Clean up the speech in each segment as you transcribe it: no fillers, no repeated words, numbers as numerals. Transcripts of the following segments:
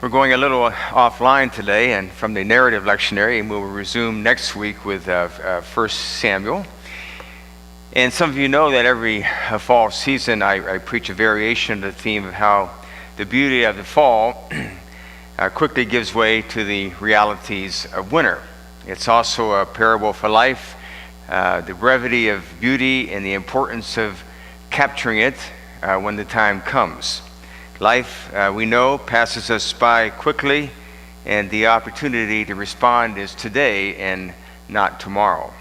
We're going a little offline today and from the narrative lectionary, and we'll resume next week with 1 Samuel. And some of you know that every fall season I preach a variation of the theme of how the beauty of the fall quickly gives way to the realities of winter. It's also a parable for life, the brevity of beauty and the importance of capturing it when the time comes. Life, we know, passes us by quickly, and the opportunity to respond is today and not tomorrow.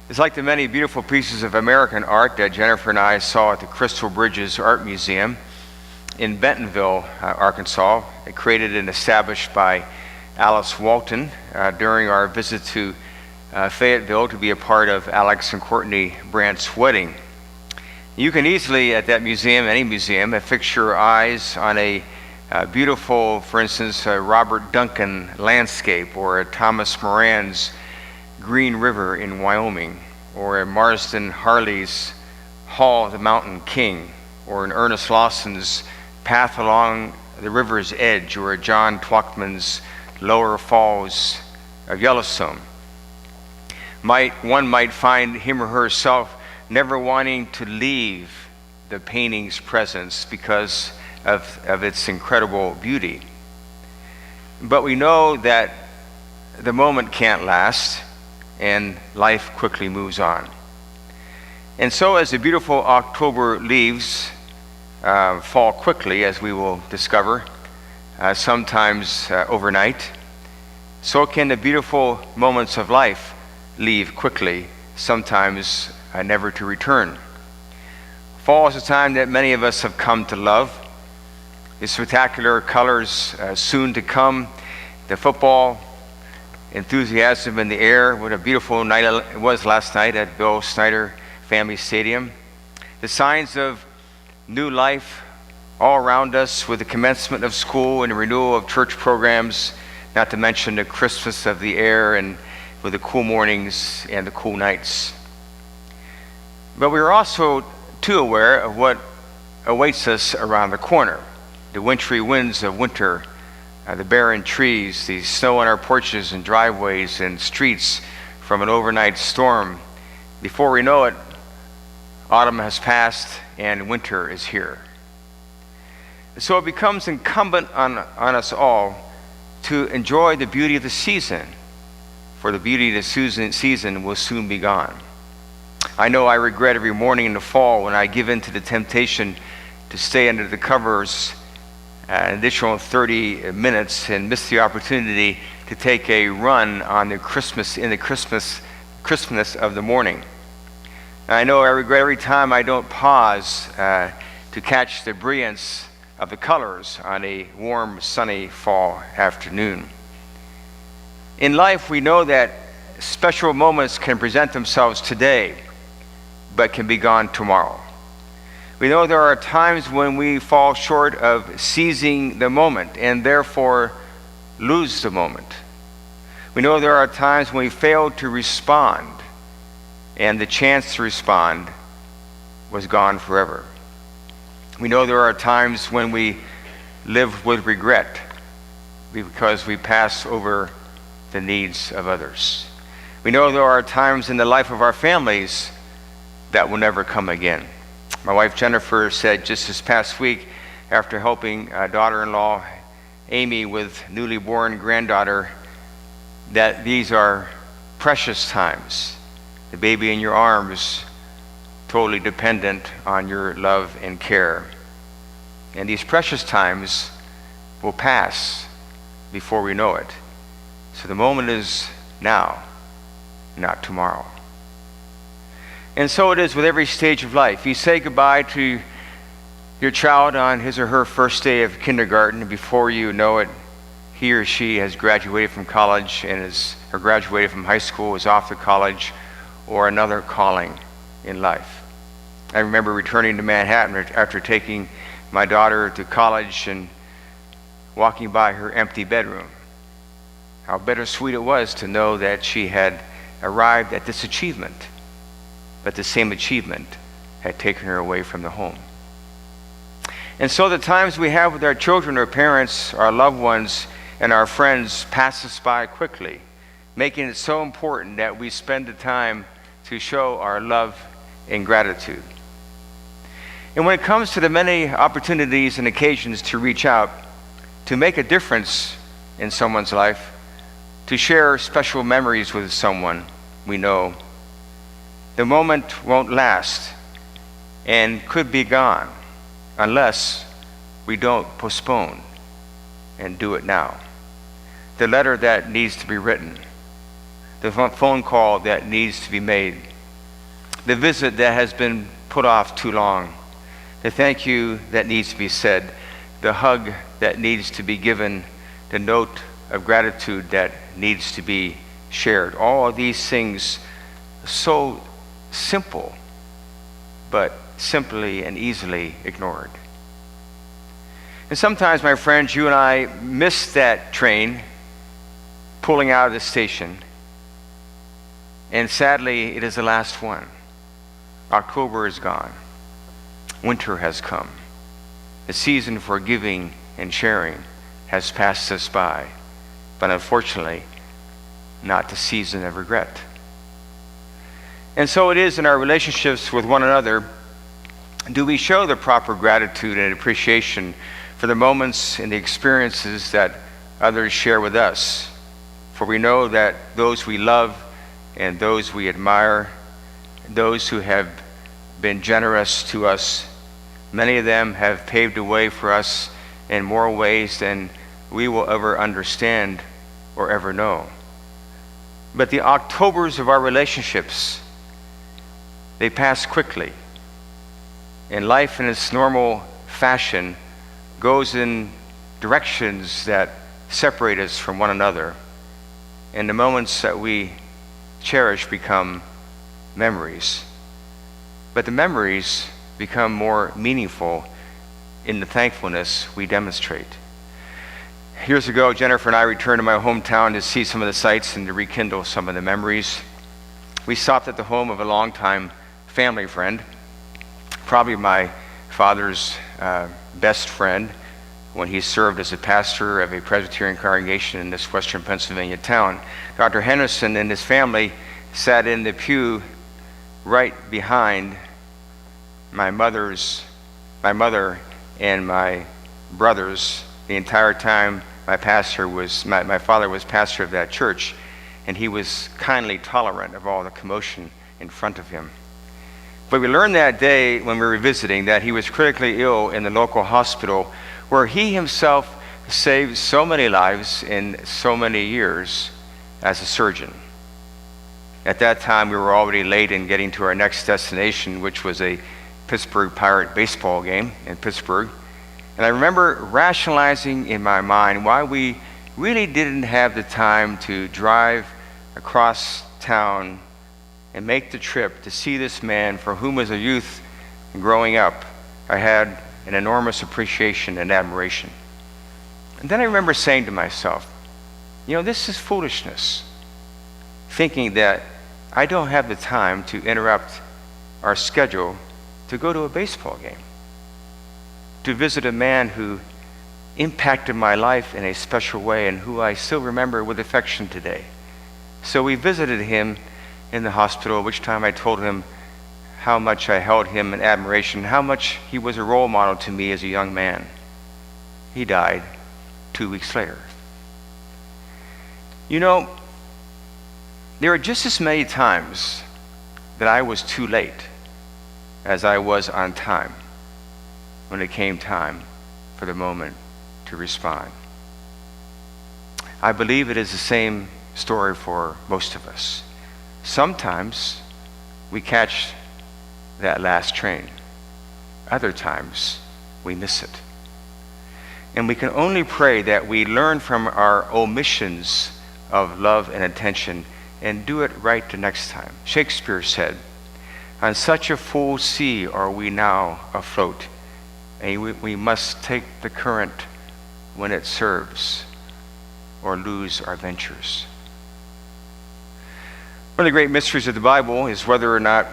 It's like the many beautiful pieces of American art that Jennifer and I saw at the Crystal Bridges Art Museum in Bentonville, Arkansas, created and established by Alice Walton during our visit to Fayetteville to be a part of Alex and Courtney Brandt's wedding. You can easily, at that museum, any museum, fix your eyes on a beautiful, for instance, Robert Duncan landscape, or a Thomas Moran's Green River in Wyoming, or a Marsden Harley's Hall of the Mountain King, or an Ernest Lawson's Path Along the River's Edge, or a John Twachtman's Lower Falls of Yellowstone. One might find him or herself never wanting to leave the painting's presence because of its incredible beauty. But we know that the moment can't last, and life quickly moves on. And so as the beautiful October leaves fall quickly, as we will discover, sometimes overnight, so can the beautiful moments of life leave quickly, sometimes never to return. Fall is a time that many of us have come to love. The spectacular colors soon to come, the football enthusiasm in the air. What a beautiful night it was last night at Bill Snyder Family Stadium. The signs of new life all around us with the commencement of school and the renewal of church programs, not to mention the crispness of the air and with the cool mornings and the cool nights. But we are also too aware of what awaits us around the corner. The wintry winds of winter, the barren trees, the snow on our porches and driveways and streets from an overnight storm. Before we know it, autumn has passed and winter is here. So it becomes incumbent on us all to enjoy the beauty of the season, for the beauty of the season will soon be gone. I know I regret every morning in the fall when I give in to the temptation to stay under the covers an additional 30 minutes and miss the opportunity to take a run on the crispness of the morning. I know I regret every time I don't pause to catch the brilliance of the colors on a warm, sunny fall afternoon. In life, we know that special moments can present themselves today, but can be gone tomorrow. We know there are times when we fall short of seizing the moment and therefore lose the moment. We know there are times when we fail to respond and the chance to respond was gone forever. We know there are times when we live with regret because we pass over the needs of others. We know there are times in the life of our families that will never come again. My wife Jennifer said just this past week, after helping daughter-in-law Amy with newly born granddaughter, that these are precious times. The baby in your arms, totally dependent on your love and care. And these precious times will pass before we know it. So the moment is now, not tomorrow. And so it is with every stage of life. You say goodbye to your child on his or her first day of kindergarten, and before you know it, he or she has graduated from college or graduated from high school, is off to college or another calling in life. I remember returning to Manhattan after taking my daughter to college and walking by her empty bedroom. How bittersweet it was to know that she had arrived at this achievement, but the same achievement had taken her away from the home. And so the times we have with our children, our parents, our loved ones, and our friends pass us by quickly, making it so important that we spend the time to show our love and gratitude. And when it comes to the many opportunities and occasions to reach out, to make a difference in someone's life, to share special memories with someone we know, the moment won't last and could be gone unless we don't postpone and do it now. The letter that needs to be written, the phone call that needs to be made, the visit that has been put off too long, the thank you that needs to be said, the hug that needs to be given, the note of gratitude that needs to be shared. All of these things so simple, but simply and easily ignored. And sometimes, my friends, you and I miss that train pulling out of the station, and sadly, it is the last one. October is gone. Winter has come. The season for giving and sharing has passed us by, but unfortunately, not the season of regret. And so it is in our relationships with one another. Do we show the proper gratitude and appreciation for the moments and the experiences that others share with us? For we know that those we love and those we admire, those who have been generous to us, many of them have paved the way for us in more ways than we will ever understand or ever know. But the Octobers of our relationships, they pass quickly. And life in its normal fashion goes in directions that separate us from one another. And the moments that we cherish become memories. But the memories become more meaningful in the thankfulness we demonstrate. Years ago, Jennifer and I returned to my hometown to see some of the sights and to rekindle some of the memories. We stopped at the home of a longtime family friend, probably my father's best friend when he served as a pastor of a Presbyterian congregation in this western Pennsylvania town. Dr. Henderson and his family sat in the pew right behind my mother and my brothers the entire time my father was pastor of that church, and he was kindly tolerant of all the commotion in front of him. But we learned that day when we were visiting that he was critically ill in the local hospital, where he himself saved so many lives in so many years as a surgeon. At that time, we were already late in getting to our next destination, which was a Pittsburgh Pirate baseball game in Pittsburgh. And I remember rationalizing in my mind why we really didn't have the time to drive across town and make the trip to see this man for whom, as a youth growing up, I had an enormous appreciation and admiration. And then I remember saying to myself, this is foolishness, thinking that I don't have the time to interrupt our schedule to go to a baseball game, to visit a man who impacted my life in a special way and who I still remember with affection today. So we visited him in the hospital, which time I told him how much I held him in admiration, how much he was a role model to me as a young man. He died 2 weeks later. There are just as many times that I was too late as I was on time when it came time for the moment to respond. I believe it is the same story for most of us. Sometimes we catch that last train. Other times we miss it. And we can only pray that we learn from our omissions of love and attention and do it right the next time. Shakespeare said, "On such a full sea are we now afloat, and we must take the current when it serves, or lose our ventures." One of the great mysteries of the Bible is whether or not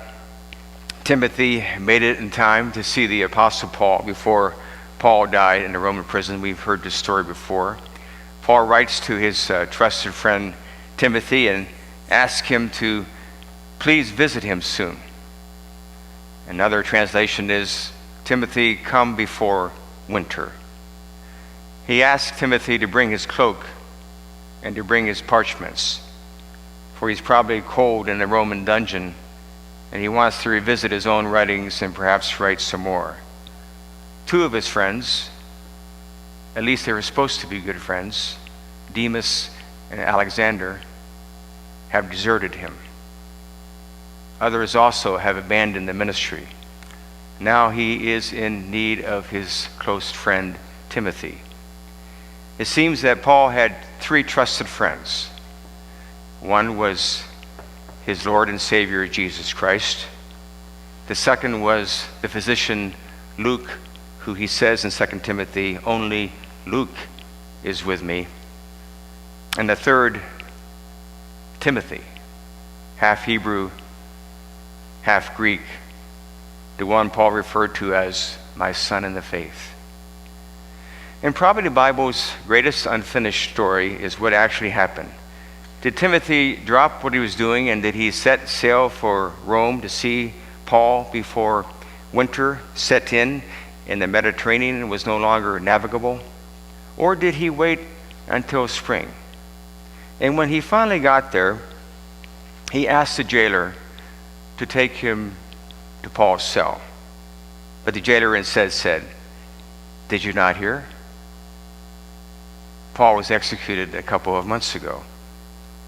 Timothy made it in time to see the Apostle Paul before Paul died in a Roman prison. We've heard this story before. Paul writes to his trusted friend Timothy and asks him to please visit him soon. Another translation is, Timothy, come before winter. He asked Timothy to bring his cloak and to bring his parchments, for he's probably cold in the Roman dungeon, and he wants to revisit his own writings and perhaps write some more. Two of his friends, at least they were supposed to be good friends, Demas and Alexander, have deserted him. Others also have abandoned the ministry. Now he is in need of his close friend Timothy. It seems that Paul had three trusted friends. One was his Lord and Savior Jesus Christ. The second was the physician Luke, who he says in 2 Timothy, only Luke is with me. And the third, Timothy, half Hebrew, half Greek, the one Paul referred to as my son in the faith. And probably the Bible's greatest unfinished story is what actually happened. Did Timothy drop what he was doing and did he set sail for Rome to see Paul before winter set in and the Mediterranean was no longer navigable? Or did he wait until spring? And when he finally got there, he asked the jailer to take him to Paul's cell. But the jailer instead said, did you not hear? Paul was executed a couple of months ago.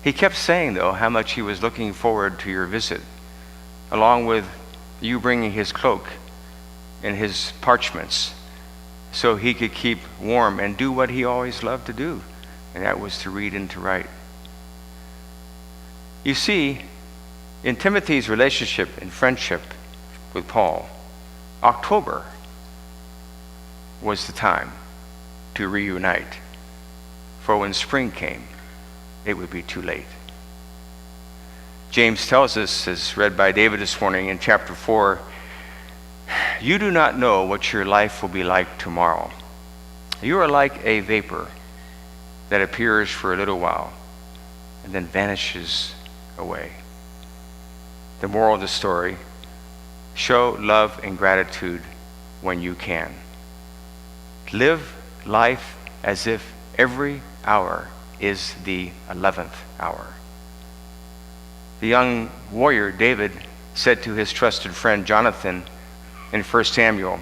He kept saying, though, how much he was looking forward to your visit, along with you bringing his cloak and his parchments so he could keep warm and do what he always loved to do, and that was to read and to write. You see, in Timothy's relationship and friendship with Paul, October was the time to reunite. For when spring came, it would be too late. James tells us, as read by David this morning in chapter 4, you do not know what your life will be like tomorrow. You are like a vapor that appears for a little while and then vanishes away. The moral of the story, show love and gratitude when you can. Live life as if every hour is the 11th hour. The young warrior David said to his trusted friend Jonathan in 1 Samuel,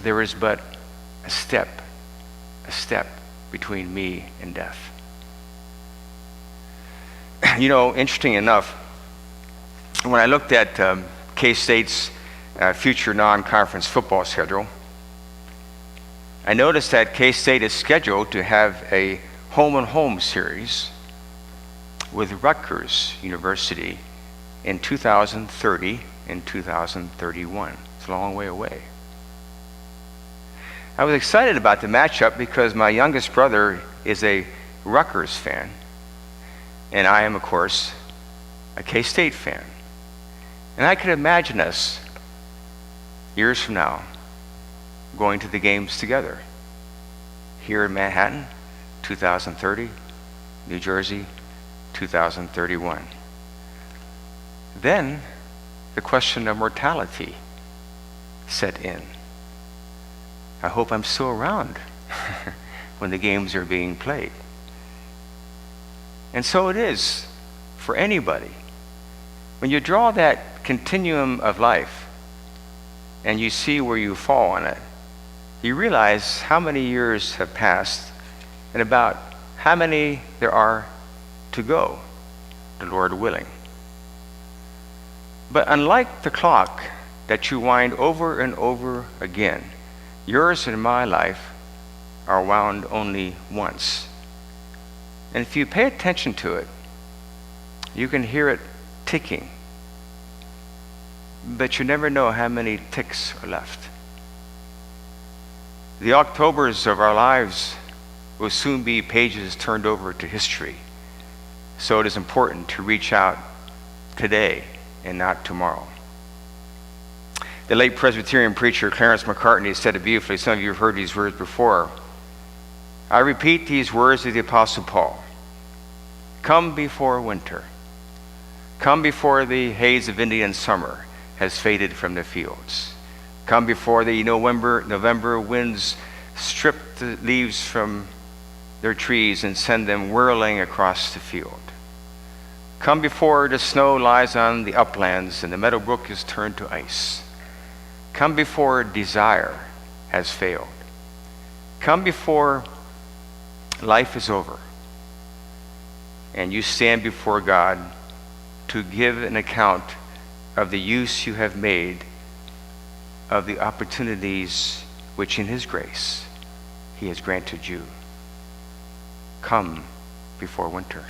there is but a step between me and death. You know, interesting enough, when I looked at K-State's future non-conference football schedule, I noticed that K-State is scheduled to have a home-and-home series with Rutgers University in 2030 and 2031. It's a long way away. I was excited about the matchup because my youngest brother is a Rutgers fan, and I am, of course, a K-State fan. And I could imagine us, years from now, going to the games together. Here in Manhattan, 2030, New Jersey, 2031. Then, the question of mortality set in. I hope I'm still around when the games are being played. And so it is for anybody. When you draw that continuum of life and you see where you fall on it, you realize how many years have passed and about how many there are to go, the Lord willing. But unlike the clock that you wind over and over again, yours and my life are wound only once. And if you pay attention to it, you can hear it ticking. But you never know how many ticks are left. The Octobers of our lives will soon be pages turned over to history. So it is important to reach out today and not tomorrow. The late Presbyterian preacher Clarence Macartney said it beautifully. Some of you have heard these words before. I repeat these words of the Apostle Paul. Come before winter. Come before the haze of Indian summer has faded from the fields. Come before the November winds strip the leaves from their trees and send them whirling across the field. Come before the snow lies on the uplands and the meadow brook is turned to ice. Come before desire has failed. Come before life is over and you stand before God to give an account of the use you have made of the opportunities which in His grace He has granted you. Come before winter.